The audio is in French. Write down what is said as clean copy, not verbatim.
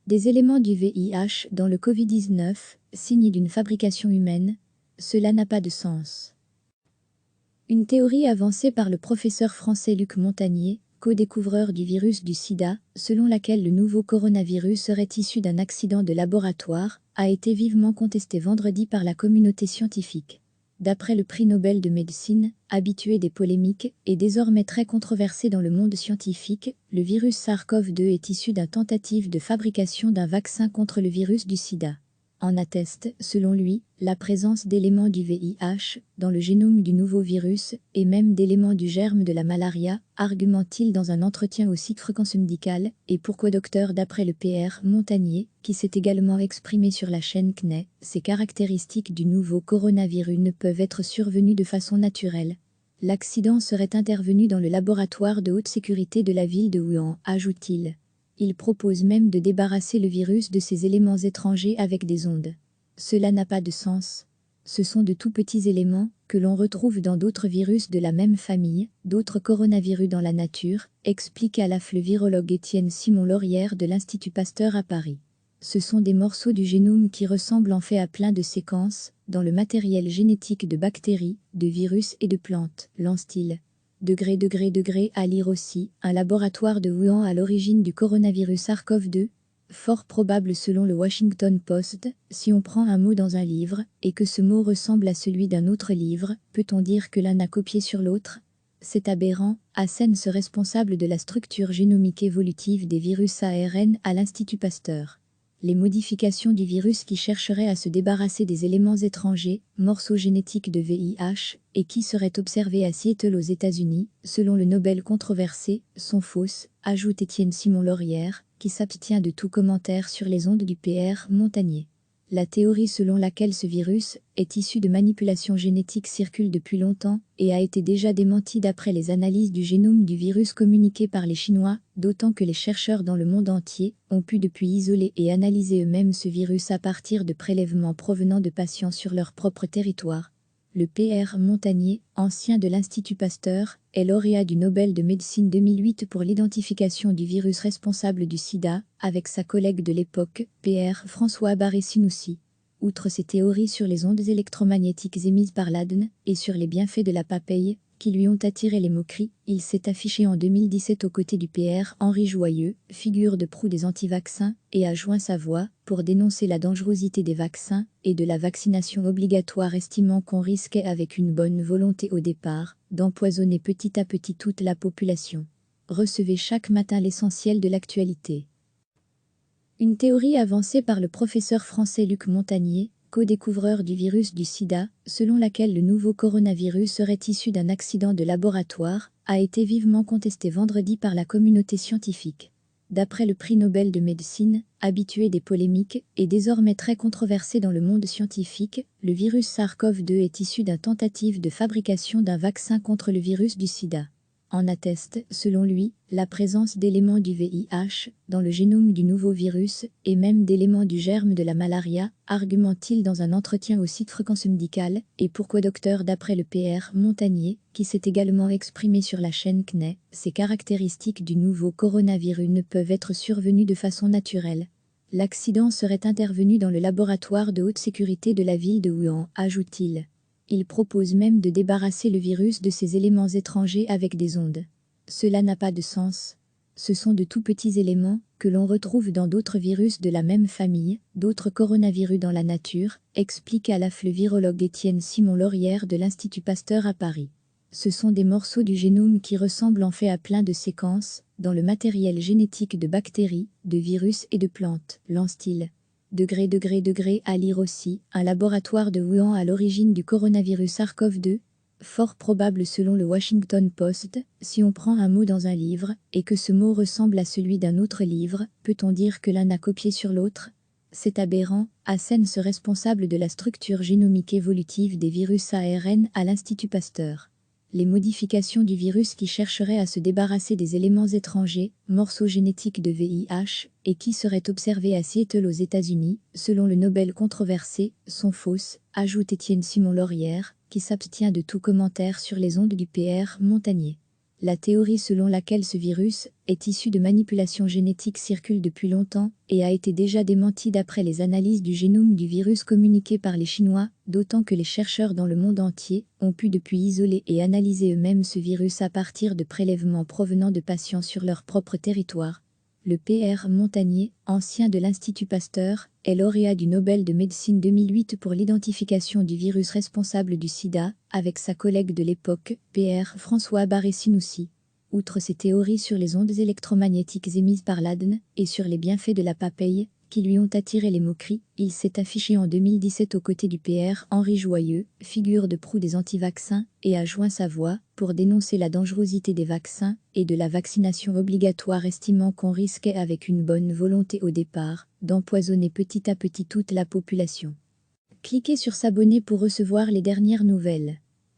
Des éléments du VIH dans le Covid-19, signe d'une fabrication humaine, cela n'a pas de sens. Une théorie avancée par le professeur français Luc Montagnier, co-découvreur du virus du sida, selon laquelle le nouveau coronavirus serait issu d'un accident de laboratoire, a été vivement contestée vendredi par la communauté scientifique. D'après le prix Nobel de médecine, habitué des polémiques et désormais très controversé dans le monde scientifique, le virus SARS-CoV-2 est issu d'une tentative de fabrication d'un vaccin contre le virus du sida. En atteste, selon lui, la présence d'éléments du VIH dans le génome du nouveau virus et même d'éléments du germe de la malaria, argumente-t-il dans un entretien au site Fréquence Médicale, et pourquoi docteur d'après le PR Montagnier, qui s'est également exprimé sur la chaîne CNET, ces caractéristiques du nouveau coronavirus ne peuvent être survenues de façon naturelle. L'accident serait intervenu dans le laboratoire de haute sécurité de la ville de Wuhan, ajoute-t-il. Il propose même de débarrasser le virus de ces éléments étrangers avec des ondes. Cela n'a pas de sens. Ce sont de tout petits éléments que l'on retrouve dans d'autres virus de la même famille, d'autres coronavirus dans la nature, explique à la le virologue Étienne Simon-Laurière de l'Institut Pasteur à Paris. Ce sont des morceaux du génome qui ressemblent en fait à plein de séquences, dans le matériel génétique de bactéries, de virus et de plantes, lance-t-il. À lire aussi, un laboratoire de Wuhan à l'origine du coronavirus SARS-CoV-2, fort probable selon le Washington Post, si on prend un mot dans un livre, et que ce mot ressemble à celui d'un autre livre, peut-on dire que l'un a copié sur l'autre? C'est aberrant, assène ce responsable de la structure génomique évolutive des virus ARN à l'Institut Pasteur. Les modifications du virus qui chercheraient à se débarrasser des éléments étrangers, morceaux génétiques de VIH, et qui seraient observés à Seattle aux États-Unis, selon le Nobel controversé, sont fausses, ajoute Étienne Simon-Laurière, qui s'abstient de tout commentaire sur les ondes du PR Montagnier. La théorie selon laquelle ce virus est issu de manipulations génétiques circule depuis longtemps et a été déjà démentie d'après les analyses du génome du virus communiquées par les Chinois, d'autant que les chercheurs dans le monde entier ont pu depuis isoler et analyser eux-mêmes ce virus à partir de prélèvements provenant de patients sur leur propre territoire. Le PR Montagnier, ancien de l'Institut Pasteur, est lauréat du Nobel de médecine 2008 pour l'identification du virus responsable du sida, avec sa collègue de l'époque, PR François Barré-Sinoussi. Outre ses théories sur les ondes électromagnétiques émises par l'ADN et sur les bienfaits de la papaye, qui lui ont attiré les moqueries, il s'est affiché en 2017 aux côtés du PR Henri Joyeux, figure de proue des anti-vaccins, et a joint sa voix pour dénoncer la dangerosité des vaccins et de la vaccination obligatoire, estimant qu'on risquait avec une bonne volonté au départ d'empoisonner petit à petit toute la population. Recevez chaque matin l'essentiel de l'actualité. Une théorie avancée par le professeur français Luc Montagnier, co-découvreur du virus du sida, selon laquelle le nouveau coronavirus serait issu d'un accident de laboratoire, a été vivement contestée vendredi par la communauté scientifique. D'après le prix Nobel de médecine, habitué des polémiques et désormais très controversé dans le monde scientifique, le virus SARS-CoV-2 est issu d'une tentative de fabrication d'un vaccin contre le virus du sida. En atteste, selon lui, la présence d'éléments du VIH dans le génome du nouveau virus et même d'éléments du germe de la malaria, argumente-t-il dans un entretien au site Fréquence Médicale, et pourquoi docteur d'après le PR Montagnier, qui s'est également exprimé sur la chaîne CNET, ces caractéristiques du nouveau coronavirus ne peuvent être survenues de façon naturelle. L'accident serait intervenu dans le laboratoire de haute sécurité de la ville de Wuhan, ajoute-t-il. Il propose même de débarrasser le virus de ces éléments étrangers avec des ondes. Cela n'a pas de sens. Ce sont de tout petits éléments que l'on retrouve dans d'autres virus de la même famille, d'autres coronavirus dans la nature, explique à la le virologue Étienne Simon-Laurière de l'Institut Pasteur à Paris. Ce sont des morceaux du génome qui ressemblent en fait à plein de séquences, dans le matériel génétique de bactéries, de virus et de plantes, lance-t-il. À lire aussi, un laboratoire de Wuhan à l'origine du coronavirus SARS-CoV-2, fort probable selon le Washington Post, si on prend un mot dans un livre, et que ce mot ressemble à celui d'un autre livre, peut-on dire que l'un a copié sur l'autre? C'est aberrant, assène ce responsable de la structure génomique évolutive des virus ARN à l'Institut Pasteur. Les modifications du virus qui chercheraient à se débarrasser des éléments étrangers, morceaux génétiques de VIH, et qui seraient observés à Seattle aux États-Unis, selon le Nobel controversé, sont fausses, ajoute Étienne Simon-Laurière, qui s'abstient de tout commentaire sur les ondes du PR Montagnier. La théorie selon laquelle ce virus est issu de manipulations génétiques circule depuis longtemps et a été déjà démentie d'après les analyses du génome du virus communiquées par les Chinois, d'autant que les chercheurs dans le monde entier ont pu depuis isoler et analyser eux-mêmes ce virus à partir de prélèvements provenant de patients sur leur propre territoire. Le Pr Montagnier, ancien de l'Institut Pasteur, est lauréat du Nobel de médecine 2008 pour l'identification du virus responsable du sida, avec sa collègue de l'époque, Pr François Barré-Sinoussi. Outre ses théories sur les ondes électromagnétiques émises par l'ADN et sur les bienfaits de la papaye, qui lui ont attiré les moqueries, il s'est affiché en 2017 aux côtés du Pr Henri Joyeux, figure de proue des anti-vaccins, et a joint sa voix pour dénoncer la dangerosité des vaccins et de la vaccination obligatoire, estimant qu'on risquait avec une bonne volonté au départ d'empoisonner petit à petit toute la population. Cliquez sur s'abonner pour recevoir les dernières nouvelles.